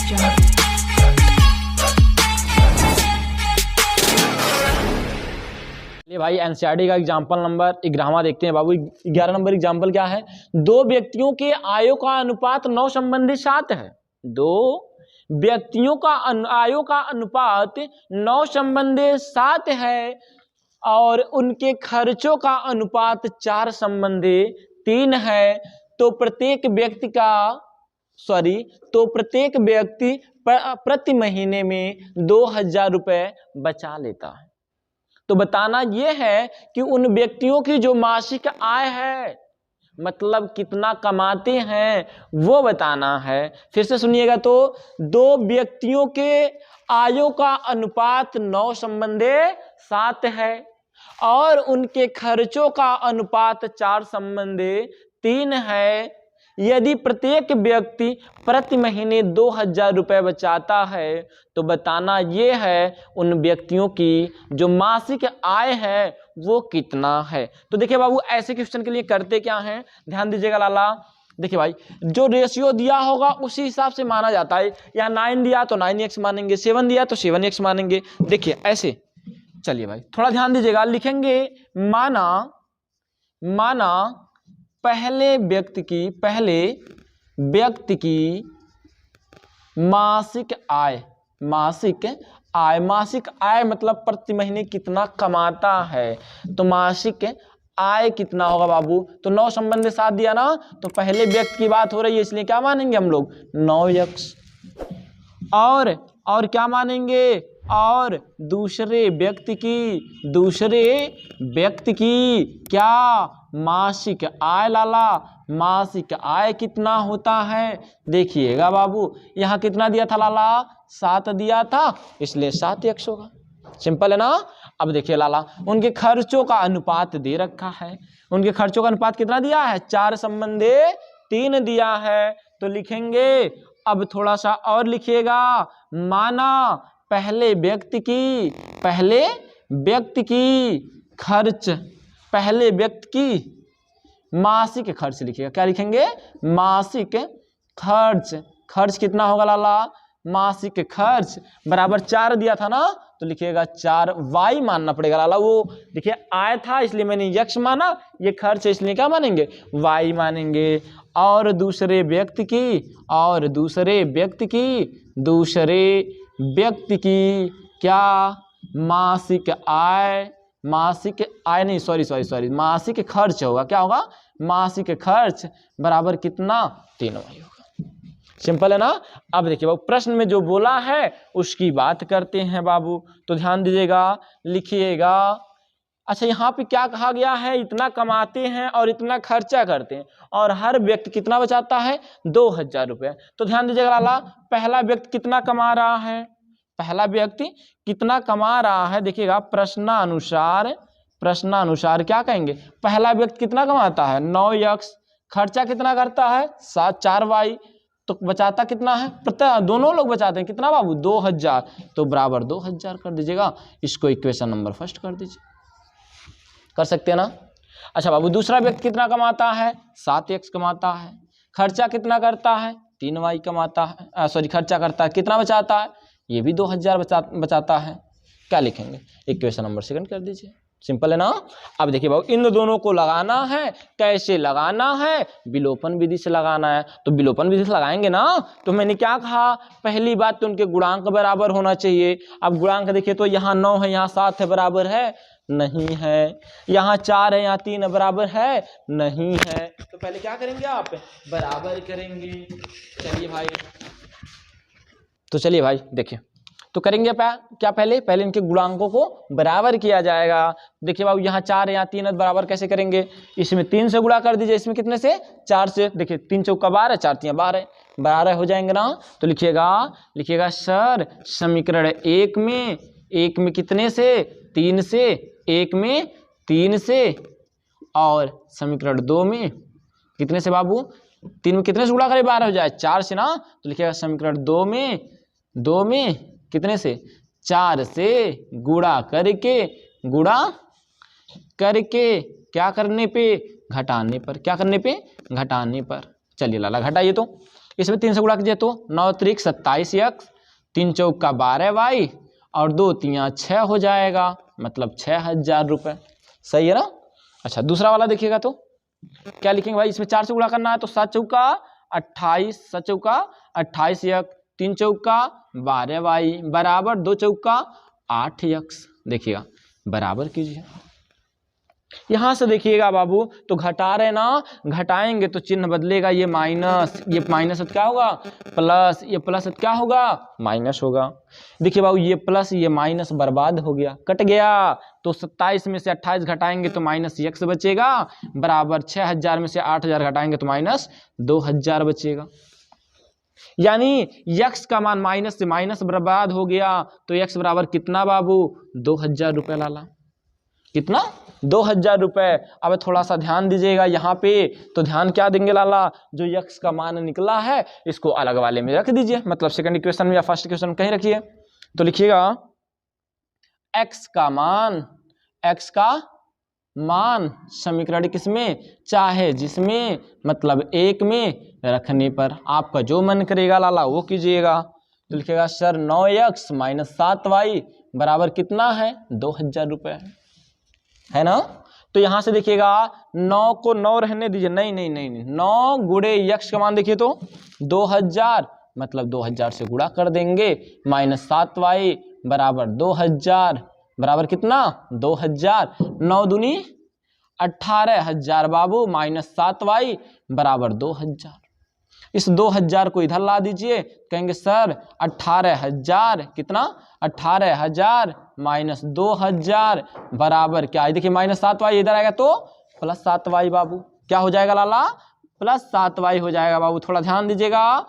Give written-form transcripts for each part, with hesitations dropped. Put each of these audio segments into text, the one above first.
ये भाई एनसीईआरटी का एग्जाम्पल नंबर 11वां देखते हैं बाबू। 11 नंबर एग्जाम्पल क्या है? दो व्यक्तियों के आयों का अनुपात 9 संबंधी 7 है। दो व्यक्तियों का आयों का अनुपात 9 संबंधी 7 है और उनके खर्चों का अनुपात 4 संबंधी 3 है। तो प्रत्येक व्यक्ति प्रति महीने में 2000 रुपए बचा लेता है। तो बताना यह है कि उन व्यक्तियों की जो मासिक आय है, मतलब कितना कमाते हैं, वो बताना है। फिर से सुनिएगा, तो दो व्यक्तियों के आयों का अनुपात 9 संबंधी 7 है और उनके खर्चों का अनुपात 4 संबंधी 3 है। यदि प्रत्येक व्यक्ति प्रति महीने 2000 रुपए बचाता है तो बताना ये है उन व्यक्तियों की जो मासिक आय है वो कितना है। तो देखिए बाबू, ऐसे क्वेश्चन के लिए करते क्या है, ध्यान दीजिएगा लाला। देखिए भाई, जो रेशियो दिया होगा उसी हिसाब से माना जाता है। यहाँ 9 दिया तो 9x मानेंगे, 7 दिया तो 7x मानेंगे। देखिए ऐसे, चलिए भाई थोड़ा ध्यान दीजिएगा। लिखेंगे माना पहले व्यक्ति की मासिक आय मतलब प्रति महीने कितना कमाता है। तो मासिक आय कितना होगा बाबू? तो 9 संबंधी 7 दिया ना, तो पहले व्यक्ति की बात हो रही है इसलिए क्या मानेंगे हम लोग? 9x। और क्या मानेंगे? और दूसरे व्यक्ति की क्या मासिक आय लाला? मासिक आय कितना होता है? देखिएगा बाबू, यहाँ कितना दिया था लाला? 7 दिया था, इसलिए 7x होगा। सिंपल है ना। अब देखिए लाला, उनके खर्चों का अनुपात दे रखा है। उनके खर्चों का अनुपात कितना दिया है? 4 संबंधी 3 दिया है। तो लिखेंगे, अब थोड़ा सा और लिखिएगा। माना पहले व्यक्ति की मासिक खर्च लिखिएगा। क्या लिखेंगे? मासिक खर्च कितना होगा लाला? मासिक खर्च बराबर 4 दिया था ना, तो लिखिएगा 4y मानना पड़ेगा लाला। वो देखिए आय था इसलिए मैंने x माना, ये खर्च है इसलिए क्या मानेंगे? y मानेंगे। और दूसरे व्यक्ति की क्या मासिक खर्च होगा। क्या होगा? मासिक खर्च बराबर कितना? 3y होगा। सिंपल है ना। अब देखिए बाबू, प्रश्न में जो बोला है उसकी बात करते हैं बाबू। तो ध्यान दीजिएगा, लिखिएगा। अच्छा, यहाँ पे क्या कहा गया है? इतना कमाते हैं और इतना खर्चा करते हैं और हर व्यक्ति कितना बचाता है? 2000 रुपये। तो ध्यान दीजिएगा लाला, पहला व्यक्ति कितना कमा रहा है? देखिएगा, प्रश्नानुसार क्या कहेंगे? पहला व्यक्ति कितना कमाता है? 9x। खर्चा कितना करता है? 4y। तो बचाता कितना है? दोनों लोग बचाते हैं कितना बाबू? 2000। तो बराबर 2000 कर दीजिएगा। इसको इक्वेशन नंबर फर्स्ट कर दीजिए। कर सकते हैं ना। अच्छा बाबू, दूसरा व्यक्ति कितना कमाता है? 7x कमाता है। खर्चा कितना करता है? 3y कमाता है। खर्चा करता है, कितना बचाता है? ये भी 2000 बचाता है। क्या लिखेंगे? इक्वेशन नंबर सेकंड कर दीजिए। सिंपल है ना। अब देखिए बाबू, इन दोनों को लगाना है। कैसे लगाना है? विलोपन विधि से लगाना है। तो विलोपन विधि से लगाएंगे ना। तो मैंने क्या कहा? पहली बात तो उनके गुणांक बराबर होना चाहिए। अब गुणांक देखिए, तो यहाँ 9 है, यहाँ 7 है, बराबर है? नहीं है। यहाँ 4 है, यहाँ 3 है, बराबर है? नहीं है। तो पहले क्या करेंगे आप? बराबर करेंगे। चलिए भाई देखिए, तो करेंगे क्या? पहले इनके गुणांकों को बराबर किया जाएगा। देखिए बाबू, यहाँ 4 है, यहाँ 3 है, बराबर कैसे करेंगे? इसमें 3 से गुणा कर दीजिए। इसमें कितने से? 4 से। देखिए 3 चौका 12, 4 तिया 12, 12 हो जाएंगे ना। तो लिखिएगा सर, समीकरण 1 में कितने से? 3 से। 1 में 3 से। और समीकरण 2 में कितने से बाबू? 3 में कितने से गुणा करें? 12 हो जाए, 4 से ना। तो लिखिएगा समीकरण 2 में कितने से? 4 से गुणा करके क्या करने पे? घटाने पर। क्या करने पे? घटाने पर। चलिए लाला घटाइए। तो इसमें 3 से गुणा कीजिए तो 9 त्रिक 27x, 3 चौका 12y और 2 तिया 6 हो जाएगा, मतलब 6000 रुपये। सही है ना। अच्छा दूसरा वाला देखिएगा तो क्या लिखेंगे भाई, इसमें 4 से गुणा करना है तो 7 चौका 28, 7 चौका 28x, 3 चौका 12y बराबर 2 चौका 8x। देखिएगा बराबर कीजिए, यहां से देखिएगा बाबू तो घटा रहे ना, घटाएंगे तो चिन्ह बदलेगा, ये माइनस, ये माइनस क्या होगा प्लस, ये प्लस क्या होगा माइनस होगा। देखिए बाबू ये प्लस ये माइनस बर्बाद हो गया, कट गया, तो 27 में से 28 घटाएंगे तो माइनस x बचेगा, बराबर 6000 में से 8000 घटाएंगे तो माइनस 2000 बचेगा। यानी x का मान माइनस से माइनस बर्बाद हो गया, तो x बराबर कितना बाबू 2000 रुपये लाला, कितना 2000 रुपये। अब थोड़ा सा ध्यान दीजिएगा यहाँ पे, तो ध्यान क्या देंगे लाला, जो x का मान निकला है इसको अलग वाले में रख दीजिए, मतलब सेकंड इक्वेशन में या फर्स्ट इक्वेशन कहीं रखिए। तो लिखिएगा x का मान समीकरण किसमें चाहे जिसमें, मतलब एक में रखने पर आपका जो मन करेगा लाला वो कीजिएगा। तो लिखिएगा सर 9x माइनस 7y बराबर कितना है 2000 रुपये, है ना। तो यहां से देखिएगा 9 को 9 रहने दीजिए, नहीं 9 गुणे x का मान देखिए तो 2000, मतलब 2000 से गुणा कर देंगे, माइनस 7y बराबर 2000 बराबर कितना 2000, 9 दूनी 18000 बाबू, माइनस 7y बराबर 2000। इस 2000 को इधर ला दीजिए, कहेंगे सर 18000 कितना 18000 माइनस 2000 बराबर क्या है, देखिए माइनस 7y इधर आएगा तो प्लस 7y बाबू, क्या हो जाएगा लाला प्लस 7y हो जाएगा बाबू। थोड़ा ध्यान दीजिएगा,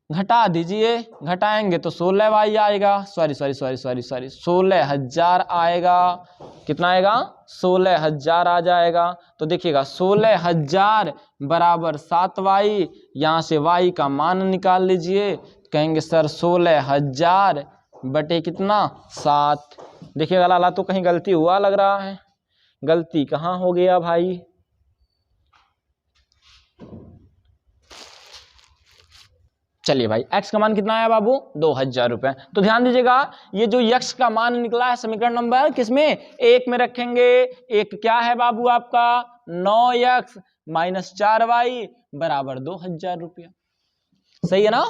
घटा दीजिए, घटाएंगे तो 16y आएगा, सॉरी 16000 आएगा, कितना आएगा 16000 आ जाएगा। तो देखिएगा 16000 बराबर 7y, यहाँ से y का मान निकाल लीजिए, कहेंगे सर 16000 बटे कितना 7। देखिएगा लाला तो कहीं गलती हुआ लग रहा है, गलती कहाँ हो गया भाई, चलिए भाई x का मान कितना आया बाबू 2000 रुपये। तो ध्यान दीजिएगा ये जो x का मान निकला है समीकरण नंबर किसमें एक में रखेंगे, एक क्या है बाबू आपका 9x माइनस 4y बराबर 2000 रुपया, सही है ना।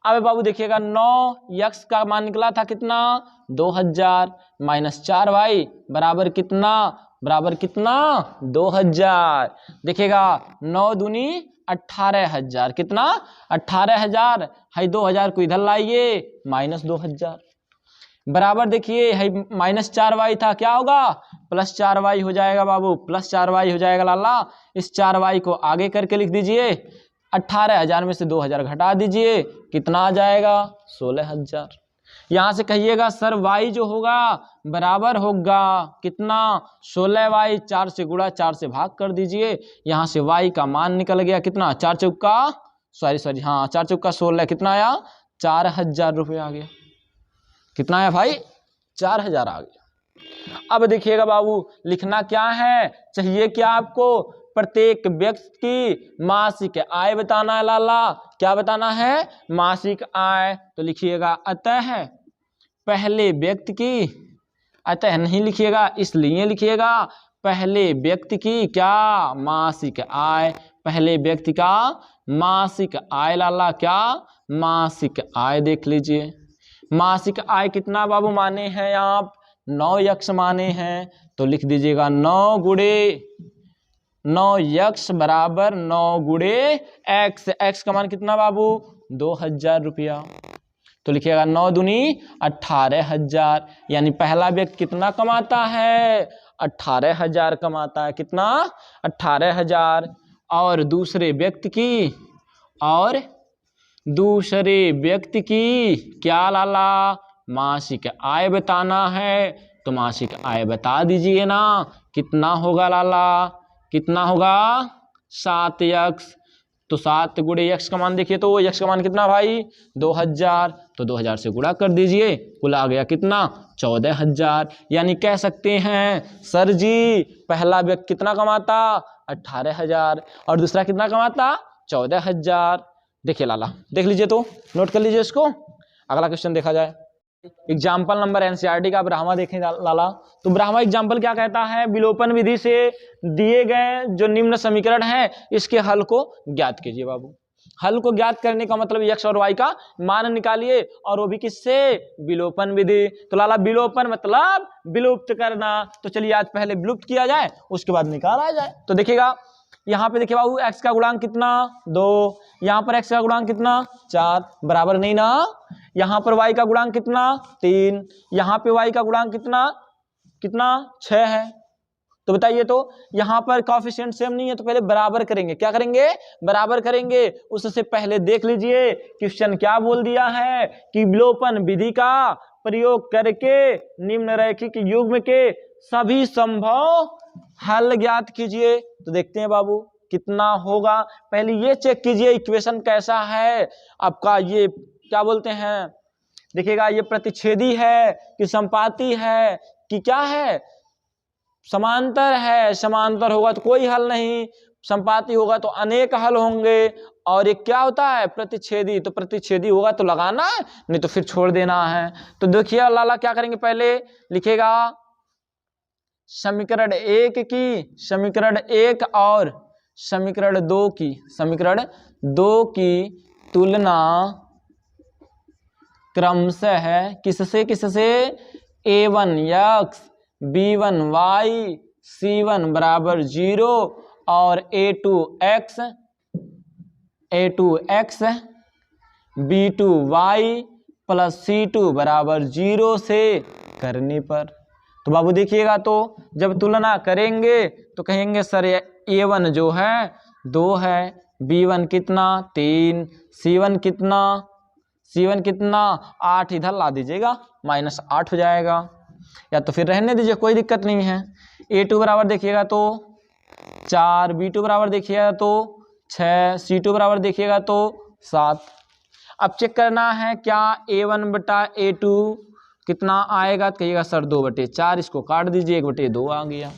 अब बाबू देखिएगा 9x का मान निकला था कितना 2000 माइनस 4y बराबर कितना 2000। देखिएगा 9 दूनी 18000, कितना 18000 है, 2000 को इधर लाइए माइनस 2000 बराबर, देखिए है माइनस 4y था, क्या होगा प्लस 4y हो जाएगा बाबू, प्लस 4y हो जाएगा लाला। इस 4y को आगे करके लिख दीजिए, 18000 में से 2000 घटा दीजिए, कितना आ जाएगा 16000। यहां से कहिएगा सर y जो होगा बराबर होगा कितना 16y, 4 से गुणा 4 से भाग कर दीजिए, यहां से y का मान निकल गया कितना 4 चौका 16, कितना आया 4000 रुपये आ गया, कितना आया भाई 4000 आ गया। अब देखिएगा बाबू लिखना क्या है, चाहिए क्या आपको, प्रत्येक व्यक्ति की मासिक आय बताना है लाला, क्या बताना है मासिक आय। तो लिखिएगा अतः पहले व्यक्ति की, अतः नहीं लिखिएगा इसलिए लिखिएगा पहले व्यक्ति की क्या मासिक आय, पहले व्यक्ति का मासिक आय लाला, क्या मासिक आय देख लीजिए। मासिक आय कितना बाबू माने हैं आप 9x माने हैं, तो लिख दीजिएगा 9 गुणे 9x बराबर 9 गुणे x, x का मान कितना बाबू 2000 रुपया। तो लिखिएगा 9 दूनी 18000, यानी पहला व्यक्ति कितना कमाता है 18000 कमाता है, कितना 18000। और दूसरे व्यक्ति की क्या लाला मासिक आय बताना है, तो मासिक आय बता दीजिए ना, कितना होगा लाला, कितना होगा 7x। तो 7 गुणे x का मान देखिए, तो x का मान कितना भाई 2000, तो 2000 से गुणा कर दीजिए, कुल आ गया कितना 14000। यानी कह सकते हैं सर जी पहला व्यक्ति कितना कमाता 18000 और दूसरा कितना कमाता 14000। देखिए लाला, देख लीजिए तो, नोट कर लीजिए इसको। अगला क्वेश्चन देखा जाए, एग्जाम्पल नंबर एनसीईआरटी का ब्राह्मा देखें लाला। तो ब्राह्मा एग्जाम्पल क्या कहता है, विलोपन विधि से दिए गए जो निम्न समीकरण हैं इसके हल को ज्ञात कीजिए। बाबू हल को ज्ञात करने का मतलब x और y का मान निकालिए, और वो भी किससे, विलोपन विधि। तो लाला विलोपन मतलब विलुप्त करना, तो चलिए आज पहले विलुप्त किया जाए उसके बाद निकाला जाए। तो देखिएगा यहाँ पे देखिए बाबू x का गुणांक कितना 2, यहाँ पर x का गुणांक कितना 4, बराबर नहीं ना। यहाँ पर y का गुणांक कितना 3, यहाँ पे y का गुणांक कितना 6 है। तो बताइए तो यहाँ पर कोएफिशिएंट सेम नहीं है, तो पहले बराबर करेंगे। क्या करेंगे, बराबर करेंगे। उससे पहले देख लीजिए क्वेश्चन क्या बोल दिया है कि विलोपन विधि का प्रयोग करके निम्नरेखिक युग्म के सभी संभव हल ज्ञात कीजिए। तो देखते हैं बाबू कितना होगा। पहले ये चेक कीजिए इक्वेशन कैसा है आपका, ये क्या बोलते हैं, देखिएगा ये प्रतिच्छेदी है कि संपाती है कि क्या है, समांतर है। समांतर होगा तो कोई हल नहीं, संपाती होगा तो अनेक हल होंगे। और ये क्या होता है, प्रतिच्छेदी। तो प्रतिच्छेदी होगा तो लगाना है, नहीं तो फिर छोड़ देना है। तो देखिए लाला क्या करेंगे, पहले लिखेगा समीकरण 1 की, समीकरण 1 और समीकरण 2 की, समीकरण 2 की तुलना क्रमशः है किससे a1 x b1 y c1 बराबर 0 और a2 x b2 y plus c2 बराबर 0 से करने पर। तो बाबू देखिएगा तो जब तुलना करेंगे तो कहेंगे सर a1 जो है 2 है, b1 कितना 3, c1 कितना 8, इधर ला दीजिएगा -8 हो जाएगा, या तो फिर रहने दीजिए कोई दिक्कत नहीं है। a2 बराबर देखिएगा तो 4, b2 बराबर देखिएगा तो 6, c2 बराबर देखिएगा तो 7। अब चेक करना है क्या a1 बटा a2 कितना आएगा, तो कहिएगा सर 2/4, इसको काट दीजिए 1/2 आ गया।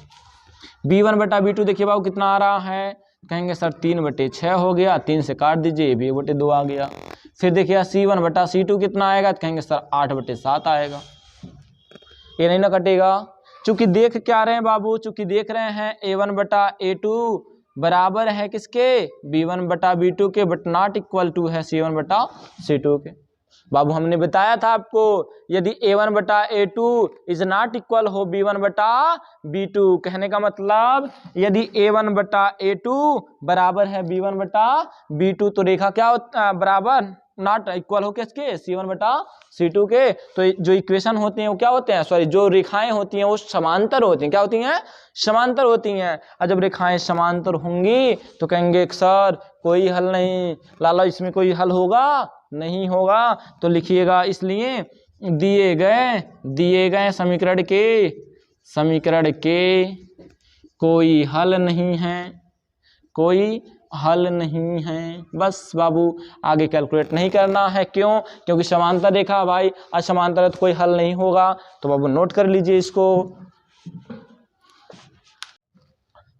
b1 बटा b2 देखिए बाबू कितना आ रहा है, कहेंगे सर 3/6 हो गया, 3 से काट दीजिए, भी 1/2 आ गया। फिर देखिए c1 बटा c2 कितना आएगा, तो कहेंगे सर 8/7 आएगा। ये नहीं ना कटेगा, चूंकि देख क्या रहे हैं बाबू, चूंकि देख रहे हैं a1 बटा a2 बराबर है किसके, b1 बटा b2 के, बट नॉट इक्वल टू है c1 बटा c2 के। बाबू हमने बताया था आपको, यदि a1 बटा a2 इज नॉट इक्वल हो b1 बटा b2, कहने का मतलब यदि a1 बटा a2 बराबर है b1 बटा b2 तो रेखा क्या होता बराबर नॉट इक्वल हो किसके, c1 बटा c2 के। तो जो इक्वेशन होते हैं वो क्या होते हैं, सॉरी जो रेखाएं होती हैं वो समांतर होती हैं। क्या होती हैं, समांतर होती हैं। और जब रेखाएं समांतर होंगी तो कहेंगे सर कोई हल नहीं, लाला इसमें कोई हल होगा नहीं होगा। तो लिखिएगा इसलिए दिए गए समीकरण के कोई हल नहीं है, कोई हल नहीं है। बस बाबू आगे कैलकुलेट नहीं करना है, क्यों, क्योंकि समांतर रेखा भाई, असमांतर है तो कोई हल नहीं होगा। तो बाबू नोट कर लीजिए इसको।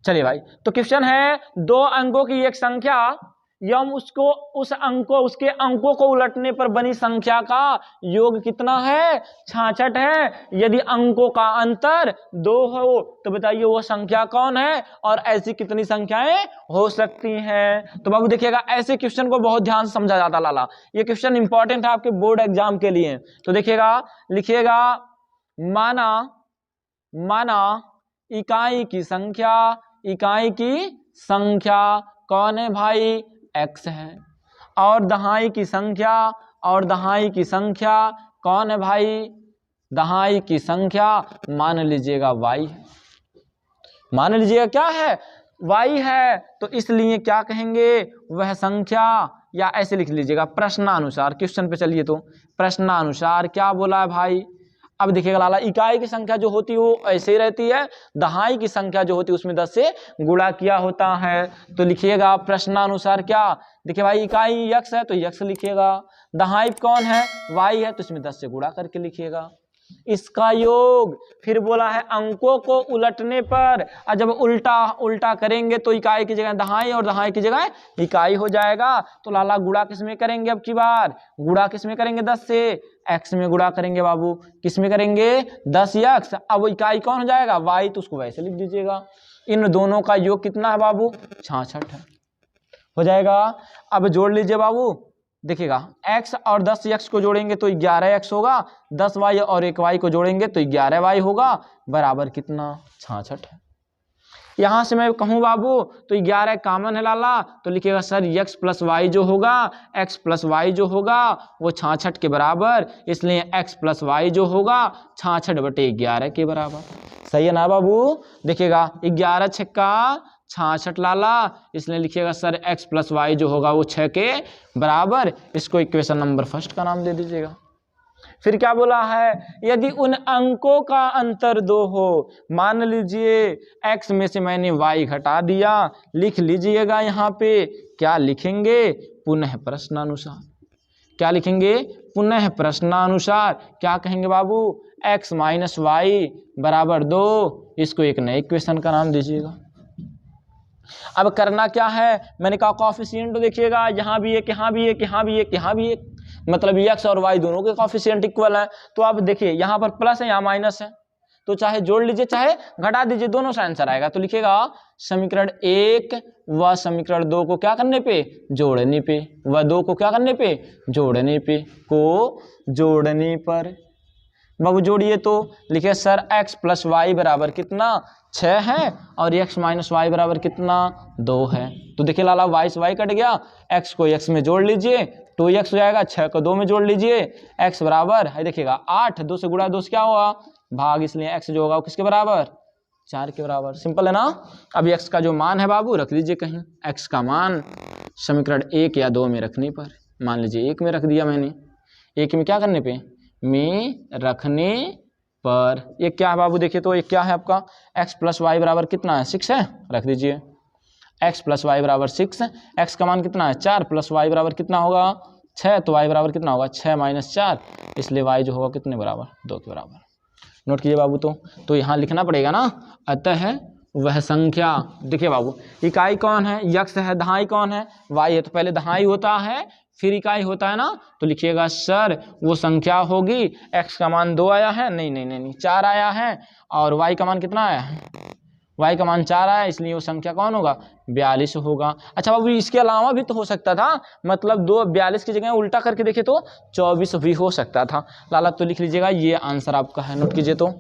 चलिए भाई, तो क्वेश्चन है 2 अंकों की एक संख्या यम उसके अंकों को उलटने पर बनी संख्या का योग कितना है, 66 है। यदि अंकों का अंतर 2 हो तो बताइए वो संख्या कौन है, और ऐसी कितनी संख्याएं हो सकती हैं। तो बाबू देखिएगा ऐसे क्वेश्चन को बहुत ध्यान से समझा जाता लाला, ये क्वेश्चन इंपॉर्टेंट है आपके बोर्ड एग्जाम के लिए। तो देखिएगा लिखिएगा माना इकाई की संख्या कौन है भाई, x है, और दहाई की संख्या कौन है भाई, दहाई की संख्या मान लीजिएगा y है, मान लीजिएगा क्या है, y है। तो इसलिए क्या कहेंगे, वह संख्या, या ऐसे लिख लीजिएगा प्रश्नानुसार। क्वेश्चन पे चलिए, तो प्रश्नानुसार क्या बोला है भाई। अब देखिएगा लाला इकाई की संख्या जो होती है वो ऐसे ही रहती है, दहाई की संख्या जो होती है उसमें 10 से गुणा किया होता है। तो लिखिएगा प्रश्नानुसार क्या, देखिए भाई इकाई x है तो x लिखिएगा, दहाई कौन है y है, तो इसमें 10 से गुणा करके लिखिएगा। इसका योग। फिर बोला है अंकों को उलटने पर, और जब उल्टा उल्टा करेंगे तो इकाई की जगह दहाई और दहाई की जगह इकाई हो जाएगा। तो लाला गुणा किस में करेंगे, अब की बार गुणा किस में करेंगे, 10 से x में गुणा करेंगे बाबू, किस में करेंगे 10x। अब इकाई कौन हो जाएगा y, तो उसको वैसे लिख दीजिएगा। इन दोनों का योग कितना है बाबू 66 है, हो जाएगा। अब जोड़ लीजिए बाबू, देखिएगा x और 10x को जोड़ेंगे तो 11x होगा, 10y और 1y को जोड़ेंगे तो 11y होगा, बराबर कितना 66 है। यहां से मैं कहूं बाबू तो 11 कॉमन है लाला, तो लिखिएगा सर x प्लस वाई जो होगा, x प्लस वाई जो होगा वो 66 के बराबर, इसलिए x प्लस वाई जो होगा 66/11 के बराबर। सही है ना बाबू। देखिएगा 11 छक्का 66 लाला, इसलिए लिखिएगा सर x प्लस वाई जो होगा वो 6 के बराबर। इसको इक्वेशन नंबर फर्स्ट का नाम दे दीजिएगा। फिर क्या बोला है, यदि उन अंकों का अंतर 2 हो, मान लीजिए x में से मैंने y घटा दिया, लिख लीजिएगा यहाँ पे क्या लिखेंगे, पुनः प्रश्नानुसार। क्या लिखेंगे, पुनः प्रश्नानुसार। क्या कहेंगे बाबू, x माइनस वाई बराबर 2, इसको एक नए इक्वेशन का नाम दीजिएगा। अब करना क्या है, मैंने कहा कॉफिशिएंट देखिएगा, यहाँ भी एक, यहाँ भी एक, यहाँ भी एक, यहाँ भी एक, मतलब x और y दोनों के कॉफिशिएंट इक्वल है। तो अब देखिए यहाँ पर प्लस है, यहाँ माइनस है, तो चाहे जोड़ लीजिए चाहे घटा दीजिए, दोनों से आंसर आएगा। तो लिखिएगा समीकरण 1 व समीकरण 2 को क्या करने पे, जोड़ने पे, व 2 को क्या करने पे, जोड़ने पे, को जोड़ने पर। बाबू जोड़िए तो लिखिए सर x प्लस वाई बराबर कितना 6 है और x माइनस वाई बराबर कितना 2 है। तो देखिए लाला y से y कट गया, x को x में जोड़ लीजिए 2x हो जाएगा, 6 को 2 में जोड़ लीजिए, x बराबर है देखिएगा 8, 2 से गुणा 2 से क्या हुआ भाग, इसलिए x जो होगा वो किसके बराबर 4 के बराबर। सिंपल है ना। अब x का जो मान है बाबू रख लीजिए कहीं, x का मान समीकरण 1 या 2 में रखने पर, मान लीजिए 1 में रख दिया मैंने, 1 में क्या करने पे, में रखने पर। ये क्या है बाबू, देखिए तो ये क्या है आपका x प्लस वाई बराबर कितना है 6 है, रख दीजिए x प्लस वाई बराबर 6, x का मान कितना है 4 प्लस वाई बराबर कितना होगा 6, तो y बराबर कितना होगा 6 माइनस 4, इसलिए y जो होगा कितने बराबर 2 के बराबर। नोट कीजिए बाबू, तो यहाँ लिखना पड़ेगा ना, अतः वह संख्या, देखिए बाबू इकाई कौन है, x है, दहाई कौन है y है, तो पहले दहाई होता है फिर इकाई होता है ना। तो लिखिएगा सर वो संख्या होगी, x का मान 2 आया है, नहीं 4 आया है, और y का मान कितना आया है, y का मान 4 आया, इसलिए वो संख्या कौन होगा 42 होगा। अच्छा बाबू इसके अलावा भी तो हो सकता था, मतलब 42 की जगह उल्टा करके देखे तो 24 भी हो सकता था लाला। तो लिख लीजिएगा ये आंसर आपका है, नोट कीजिए तो।